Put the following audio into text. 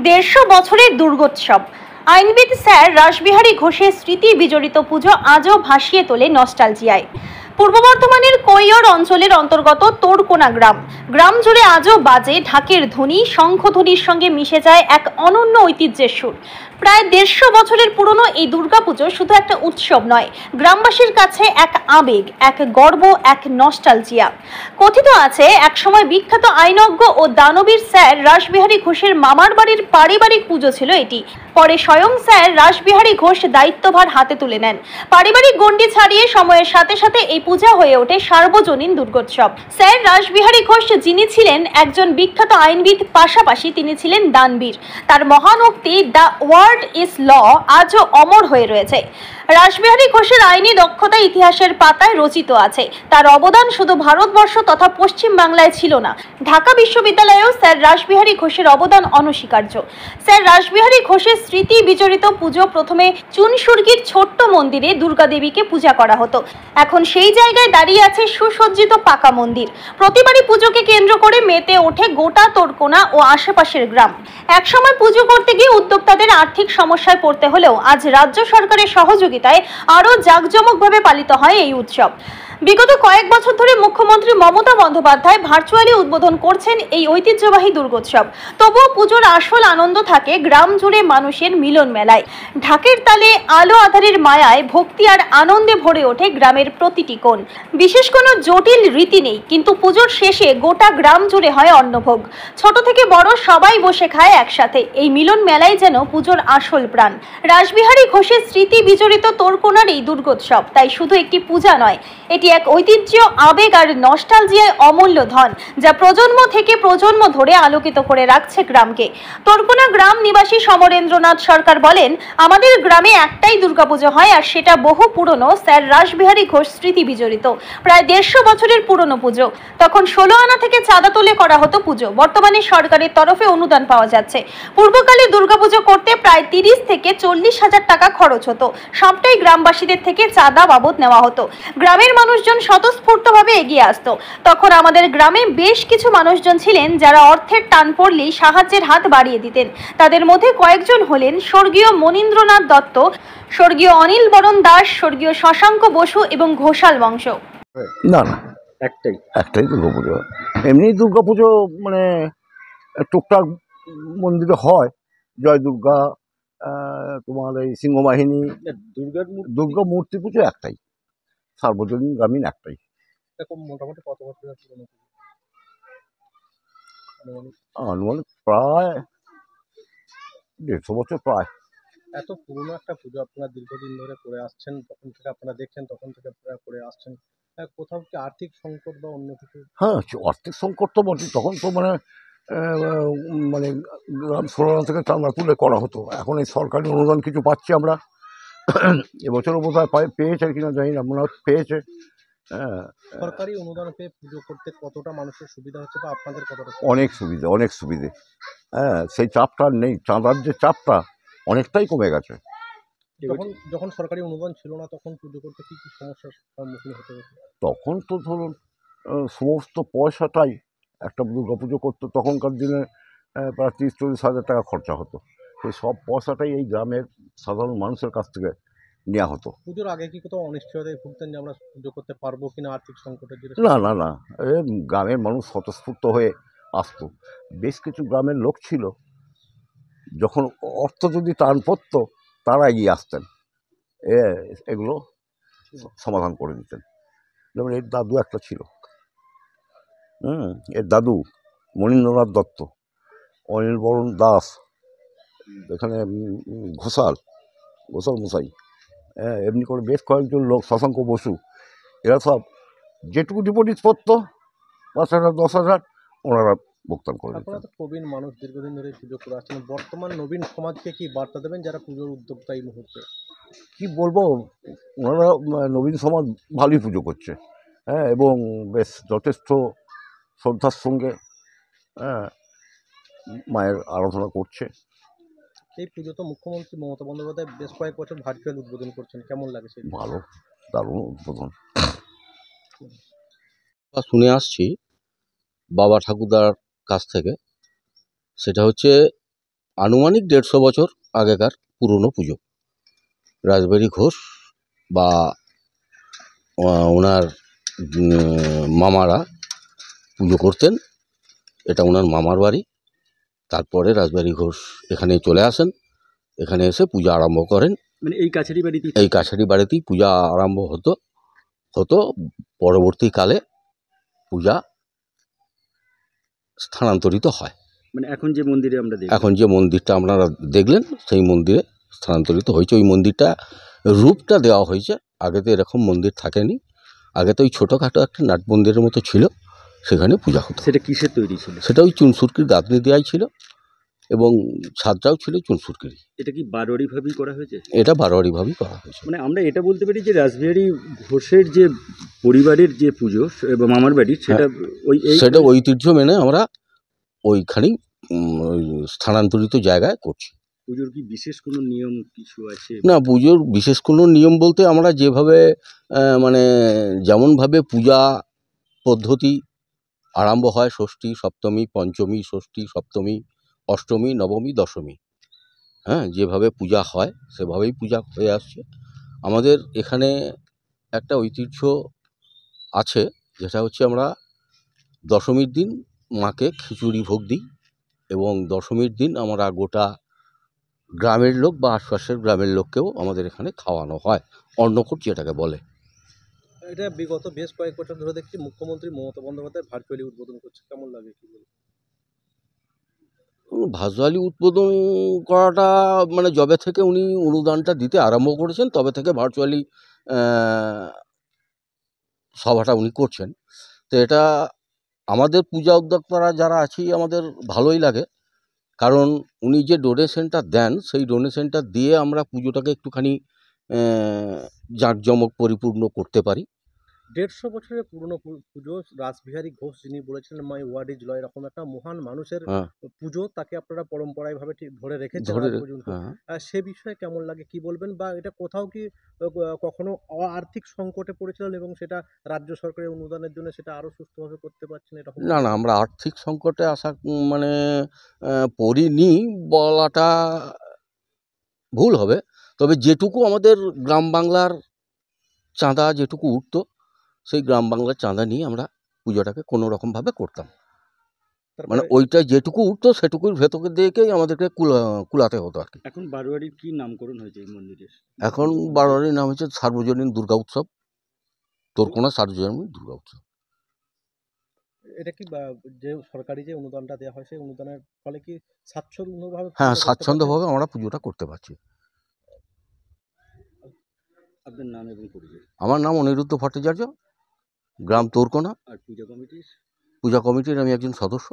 150 বছরের দুর্গোৎসব। আইনবিদ স্যার রাসবিহারী ঘোষের স্মৃতি বিজড়িত পুজো আজও ভাসিয়ে তোলে নস্টালজিয়ায়। পূর্ব বর্ধমানের কৈয়র অঞ্চলের অন্তর্গত তোরকোনা গ্রাম জুড়ে আজও বাজে ঢাকের ধ্বনি, শঙ্খধ্বনির সঙ্গে মিশে যায় এক অনন্য ঐতিহ্যের সুর। প্রায় 150 বছরের পুরনো এই দুর্গাপুজো শুধু একটা উৎসব নয়, গ্রামবাসীর কাছে এক আবেগ, এক গর্ব, এক নস্টালজিয়া। কথিত আছে একসময় বিখ্যাত আইনজ্ঞ ও দানবীর স্যার রাসবিহারী ঘোষের মামার বাড়ির পারিবারিক পুজো ছিল এটি। পরে স্বয়ং স্যার রাসবিহারী ঘোষ দায়িত্বভার হাতে তুলে নেন। পারিবারিক গণ্ডি ছাড়িয়ে সময়ের সাথে সাথে এই পূজা হয়ে ওঠে সার্বজনীন দুর্গোৎসব। স্যার রাসবিহারী ঘোষ যিনি ছিলেন একজন বিখ্যাত আইনবিদ, পাশাপাশি তিনি ছিলেন দানবীর। তার মহান উক্তি দ্য ওয়ার্ড ইজ ল আজও অমর হয়ে রয়েছে। রাসবিহারী ঘোষের আইনি দক্ষতা ইতিহাসের পাতায় রচিত আছে। তার অবদান শুধু ভারতবর্ষ তথা পশ্চিম বাংলায় ছিল না, ঢাকা বিশ্ববিদ্যালয়েও স্যার রাসবিহারী ঘোষের অবদান অনস্বীকার্য। স্যার রাসবিহারী ঘোষের স্মৃতি বিজড়িত পুজো প্রথমে চুনসুরগির ছোট্ট মন্দিরে দুর্গা দেবীকে পূজা করা হতো। এখন সেই জায়গায় দাঁড়িয়ে আছে সুসজ্জিত পাকা মন্দির। প্রতিবারই পুজোকে কেন্দ্র করে মেতে ওঠে গোটা তোরকোনা ও আশেপাশের গ্রাম। একসময় পুজো করতে গিয়ে উদ্যোক্তাদের আর্থিক সমস্যায় পড়তে হলেও আজ রাজ্য সরকারের সহযোগিতায় আরও জাঁকজমকভাবে পালিত হয় এই উৎসব। বিগত কয়েক বছর ধরে মুখ্যমন্ত্রী মমতা বন্দ্যোপাধ্যায় ভার্চুয়ালি উদ্বোধন করছেন এই ঐতিহ্যবাহী দুর্গোৎসব। তবুও পুজোর আসল আনন্দ থাকে গ্রাম জুড়ে মানুষের মিলন মেলায়। ঢাকের তালে, আলো আধারের মায়ায় ভক্তি আর আনন্দে ভরে ওঠে গ্রামের প্রতিটি কোণ। বিশেষ কোনো জটিল রীতি নেই, কিন্তু পুজোর শেষে গোটা গ্রাম জুড়ে হয় অন্নভোগ। ছোট থেকে বড় সবাই বসে খায় একসাথে। এই মিলন মেলাই যেন পুজোর আসল প্রাণ। রাসবিহারী ঘোষের স্মৃতি বিজড়িত তোরকোনার এই দুর্গোৎসব তাই শুধু একটি পূজা নয়, এটি এক ঐতিহ্য, আবেগ আর নস্টালজিয়ায় অমূল্য ধন, যা প্রজন্ম থেকে প্রজন্ম ধরে আলোকিত করে রাখছে গ্রামকে। তোরকোনা গ্রাম নিবাসী সমরেন্দ্রনাথ সরকার বলেন, আমাদের গ্রামে একটাই দুর্গাপুজো হয় আর সেটা বহু পুরনো, স্যার রাসবিহারী ঘোষ স্মৃতি বিজড়িত। প্রায় 150 বছরের পুরনো পুজো। তখন 16 আনা থেকে চাঁদা তুলে করা হতো পুজো। বর্তমানে সরকারের তরফে অনুদান পাওয়া যাচ্ছে। পূর্বকালে দুর্গাপুজো করতে প্রায় 30 থেকে 40 হাজার টাকা খরচ হতো। সবটাই গ্রামবাসীদের থেকে চাঁদা বাবদ নেওয়া হতো। গ্রামের মানুষজন স্বতঃস্ফূর্তভাবে এগিয়ে আসতো। তখন আমাদের গ্রামে বেশ কিছু মানুষজন ছিলেন যারা অর্থের টান পড়লেই সাহায্যের হাত বাড়িয়ে দিতেন। তাদের মধ্যে কয়েকজন হলেন স্বর্গীয় মনীন্দ্রনাথ দত্ত, স্বর্গীয় অনিল বরণ দাস, স্বর্গীয় শশাঙ্ক বসু এবং ঘোষাল বংশ। না না, একটাই দুর্গাপুজো। এমনি দুর্গাপুজো মানে টুকটাক মন্দিরে হয়, জয় দুর্গা, তোমার এই সিংহবাহিনী, দুর্গা মূর্তি পুজো একটাই, সার্বজনীন গ্রামীণ একটাই। মোটামুটি কত বছর আনুমানিক প্রায় 150 বছর প্রায়। এত পুরনো একটা পুজো আপনারা দীর্ঘদিন ধরে করে আসছেন, তখন থেকে আপনারা দেখছেন, তখন থেকে আপনারা করে আসছেন, কোথাও কি আর্থিক সংকট বা অন্য কিছু? হ্যাঁ, আর্থিক সংকট তো বটে। তখন তো মানে মানে গ্রাম 16 আনা থেকে চাঁদা তুলে করা হতো। এখন এই সরকারি অনুদান কিছু পাচ্ছি আমরা। এবছরও বোধ হয় পেয়েছে কিনা জানি না, মনে হয় পেয়েছে। সরকারি অনুদান পেয়ে পুজো করতে কতটা মানুষের সুবিধা হচ্ছে বা আপনাদের কতটা? অনেক সুবিধে। হ্যাঁ, সেই চাপটা নেই, চাঁদার যে চাপটা অনেকটাই কমে গেছে। যখন সরকারি অনুদান ছিল না, তখন পুজো করতে কি কি সমস্যার সম্মুখীন হতে হতো? তখন তো ধরুন সমস্ত পয়সাটাই একটা দুর্গা পুজো করতো, তখনকার দিনে প্রায় 30-40 হাজার টাকা খরচা হতো। সেই সব পয়সাটাই এই গ্রামের সাধারণ মানুষের কাছ থেকে নেওয়া হতো। পুজোর আগে কি কোথাও অনিশ্চয়তায় ভুগতেন যে আমরা পুজো করতে পারবো কিনা আর্থিক সংকটের জন্য? না, গ্রামের মানুষ স্বতঃস্ফূর্ত হয়ে আসতো। বেশ কিছু গ্রামের লোক ছিল, যখন অর্থ যদি টান পড়তো তারা এগিয়ে আসতেন, এগুলো সমাধান করে দিতেন। যেমন এর দাদু একটা ছিল, এর দাদু মনীন্দ্রনাথ দত্ত, অনিল বরণ দাস, এখানে ঘোষাল মশাই, এমনি করে বেশ কয়েকজন লোক, শশাঙ্ক বসু, এরা সব যেটুকু ডিপোজিট পড়তো 5,000 10,000 ওনারা ভুগতান করে দিতেন। আপনারা তো প্রবীণ মানুষ, দীর্ঘদিন ধরে পুজো করে আসছেন, বর্তমান নবীন সমাজকে কি বার্তা দেবেন যারা পুজোর উদ্যোক্তা এই মুহূর্তে? কি বলবো, ওনারা নবীন সমাজ ভালোই পুজো করছে, এবং বেশ যথেষ্ট শ্রদ্ধার সঙ্গে মায়ের আরাধনা করছে। এই পুজো তো মুখ্যমন্ত্রী মমতা বন্দ্যোপাধ্যায় বেশ কয়েক বছর ভার্চুয়াল উদ্বোধন করছেন, কেমন লাগে সেই? ভালো, দারুণ উদ্বোধন। শুনে আসছি বাবা ঠাকুরদার কাছ থেকে, সেটা হচ্ছে আনুমানিক 150 বছর আগেকার পুরনো পুজো। রাসবিহারী ঘোষ বা ওনার মামারা পুজো করতেন। এটা ওনার মামার বাড়ি। তারপরে রাসবিহারী ঘোষ এখানে চলে আসেন, এখানে এসে পূজা আরম্ভ করেন। মানে এই কাছারি বাড়িতে এই কাছারি বাড়িতেই পূজা আরম্ভ হতো। পরবর্তীকালে পূজা স্থানান্তরিত হয়। মানে এখন যে মন্দিরে আমরা দেখি, এখন যে মন্দিরটা আপনারা দেখলেন সেই মন্দিরে স্থানান্তরিত হয়েছে। ওই মন্দিরটা রূপটা দেওয়া হয়েছে। আগে তো এরকম মন্দির থাকেনি। আগে তো ওই ছোটোখাটো একটা নাট মন্দিরের মতো ছিল, সেখানে পূজা হতো। সেটা কিসের তৈরি ছিল? সেটা ওই চুনসুরকির গাঁথনি দেওয়াই ছিল এবং ছাদটাও ছিল চুনসুরকির। এটা কি বারোয়ারিভাবেই করা হয়েছে? এটা বারোয়ারিভাবেই করা হয়েছে। মানে আমরা এটা বলতে পারি যে রাসবিহারী ঘোষের যে পরিবারের যে পুজো এবং মামার বাড়ির সেটা সেটা ঐতিহ্য মেনে আমরা ওইখানেই ওই স্থানান্তরিত জায়গায় করছি। পুজোর কি বিশেষ কোনো নিয়ম কিছু আছে? না, পুজোর বিশেষ কোনো নিয়ম বলতে আমরা যেভাবে মানে যেমনভাবে পূজা পদ্ধতি আরম্ভ হয়, ষষ্ঠী, সপ্তমী, পঞ্চমী, ষষ্ঠী, সপ্তমী, অষ্টমী, নবমী, দশমী, যেভাবে পূজা হয় সেভাবেই পূজা হয়ে আসছে। আমাদের এখানে একটা ঐতিহ্য আছে, যেটা হচ্ছে আমরা দশমীর দিন মাকে খিচুড়ি ভোগ দিই এবং দশমীর দিন আমরা গোটা গ্রামের লোক বা আশপাশের গ্রামের লোককেও আমাদের এখানে খাওয়ানো হয়। অন্নকূট যেটাকে বলে। এটা বিগত বেশ কয়েক বছর ধরে দেখছি মুখ্যমন্ত্রী মমতা বন্দ্যোপাধ্যায় ভার্চুয়ালি উদ্বোধন করছে, কেমন লাগে কি বলবো? ভার্চুয়ালি উদ্বোধন করাটা মানে যবে থেকে উনি অনুদানটা দিতে আরম্ভ করেছেন তবে থেকে ভার্চুয়ালি সভাটা উনি করছেন। তো এটা আমাদের পূজা উদ্যোক্তারা যারা আছি আমাদের ভালোই লাগে, কারণ উনি যে ডোনেশনটা দেন সেই ডোনেশনটা দিয়ে আমরা পুজোটাকে একটুখানি জাঁকজমক পরিপূর্ণ করতে পারি। 150 বছরের পুরনো পুজো, রাসবিহারী ঘোষ যিনি বলেছিলেন মাই ওয়ার্ড ইজ ল, এরকম একটা মহান মানুষের পুজো, তাকে আপনারা পরম্পরাভাবে ঠিক ধরে রেখেছেন আজ পর্যন্ত। সে বিষয়ে কেমন লাগে কি বলবেন? বা এটা কোথাও কি কখনো আর্থিক সংকটে পড়েছিলেন এবং সেটা রাজ্য সরকারের অনুদানের জন্য সেটা আরো সুস্থভাবে করতে পারছেন এরকম? না, আমরা আর্থিক সংকটে মানে পড়িনি বলাটা ভুল হবে। তবে যেটুকু আমাদের গ্রাম বাংলার চাঁদা যেটুকু উঠতো সেই গ্রাম বাংলার চাঁদা নিয়ে আমরা পুজোটাকে কোনো রকমভাবে করতাম। মানে ওইটা যেটুকু উঠতো সেটুকুর ভেতর দিকেই আমাদেরকে কুলাতে হতো আর কি। এখন বারোয়ারির কি নামকরণ হয়েছে এই মন্দিরের? এখন বারোয়ারির নাম হচ্ছে সার্বজনীন দুর্গা উৎসব, তোরকোনা সার্বজনীন দুর্গা উৎসব। এটা কি যে সরকারি যে অনুদানটা দেওয়া হয় সেই অনুদানের ফলে কি স্বাচ্ছন্দ্যভাবে? হ্যাঁ, স্বাচ্ছন্দ্যভাবে আমরা পুজোটা করতে পারছি। আপনার নাম এবং পরিচয়? আমার নাম অনিরুদ্ধ ভট্টাচার্য, গ্রাম তোরকোনা। আর পূজা কমিটির? পূজা কমিটির আমি একজন সদস্য।